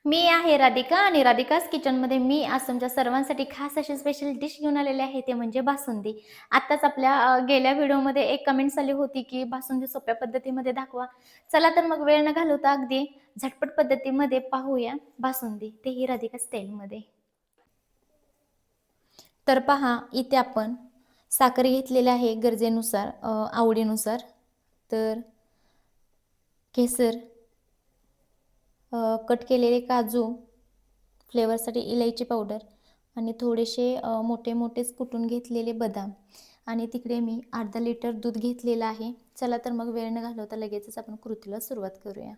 मी आहे राधिका आणि राधिकाच किचनमध्ये मी आज तुमच्या सर्वांसाठी खास अशी स्पेशल डिश घेऊन आलेली आहे, ते म्हणजे बासुंदी. आत्ताच आपल्या गेल्या व्हिडिओमध्ये एक कमेंट्स आली होती, की बासुंदी सोप्या पद्धतीमध्ये दाखवा. चला तर मग वेळ न घालवता अगदी झटपट पद्धतीमध्ये पाहूया बासुंदी, तेही राधिका स्टाईलमध्ये. तर पहा, इथे आपण साखर घेतलेली आहे गरजेनुसार, आवडीनुसार. तर केसर, कट केलेले काजू, फ्लेवरसाठी इलायची पावडर आणि थोडेसे मोठे मोठेच कुटून घेतलेले बदाम आणि तिकडे मी अर्धा लिटर दूध घेतलेलं आहे. चला तर मग वेळ न घालवता लगेचच आपण कृतीला सुरुवात करूया.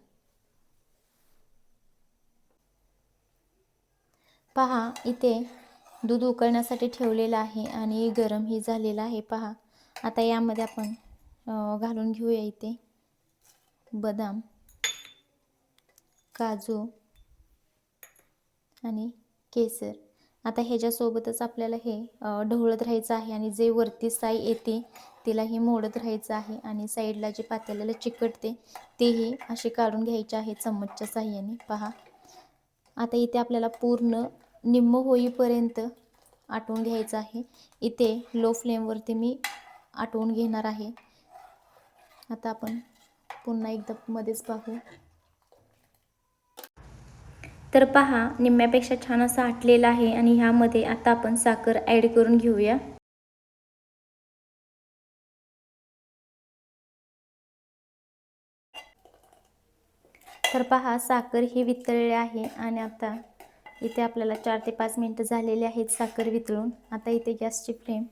पहा, इथे दूध उकळण्यासाठी ठेवलेलं आहे आणि गरमही झालेलं आहे. पहा, आता यामध्ये आपण घालून घेऊया इथे बदाम, काजू आणि केसर. आता ह्याच्यासोबतच आपल्याला हे ढवळत राहायचं आहे आणि जे वरती साई येते तिलाही मोडत राहायचं आहे आणि साईडला जे पातेल्याला चिकटते तेही असे काढून घ्यायचे आहे चम्मचच्या साहाय्याने. पहा, आता इथे आपल्याला पूर्ण निम्म होईपर्यंत आटवून घ्यायचं आहे. इथे लो फ्लेमवरती मी आटवून घेणार आहे. आता आपण पुन्हा एकदा मध्येच पाहू. तर पहा, निम्म्यापेक्षा छान असं आटलेलं आहे आणि ह्यामध्ये आता आपण साखर ॲड करून घेऊया. तर पहा, साखर ही वितळली आहे आणि आता इथे आपल्याला 4 ते 5 मिनिटं झालेले आहेत साखर वितळून. आता इथे गॅसची फ्लेम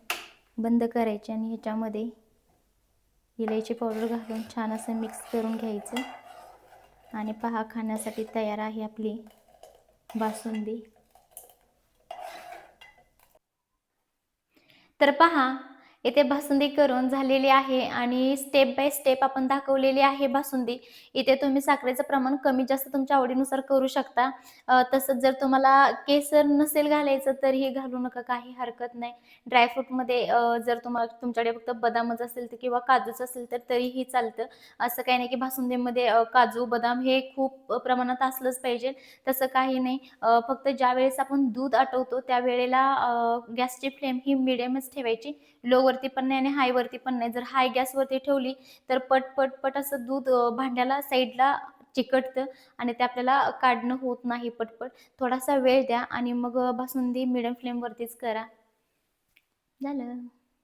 बंद करायची आणि ह्याच्यामध्ये इलायची पावडर घालून छान असं मिक्स करून घ्यायचं आणि पहा, खाण्यासाठी तयार आहे आपली बासुंदी. तर पहा, इथे बासुंदी करून झालेली आहे आणि स्टेप बाय स्टेप आपण दाखवलेली आहे बासुंदी. इथे तुम्ही साखरेचं प्रमाण कमी जास्त तुमच्या आवडीनुसार करू शकता. तसंच जर तुम्हाला केसर नसेल घालायचं तरीही घालू नका, काही हरकत नाही. ड्रायफ्रूटमध्ये जर तुमच्याकडे फक्त बदामच असेल तर किंवा काजूच असेल तर तरीही चालतं. असं काही नाही की बासुंदीमध्ये काजू, बदाम हे खूप प्रमाणात असलंच पाहिजे, तसं काही नाही. फक्त ज्यावेळेस आपण दूध आटवतो त्यावेळेला गॅसची फ्लेम ही मिडियमच ठेवायची. लोवरती पण नाही आणि हायवरती पण नाही. जर हाय गॅसवरती ठेवली तर पट पट पट असं दूध भांड्याला साईडला चिकटतं आणि ते आपल्याला काढणं होत नाही पटपट. थोडासा वेळ द्या आणि मग बासुंदी मिडियम फ्लेमवरतीच करा. झालं.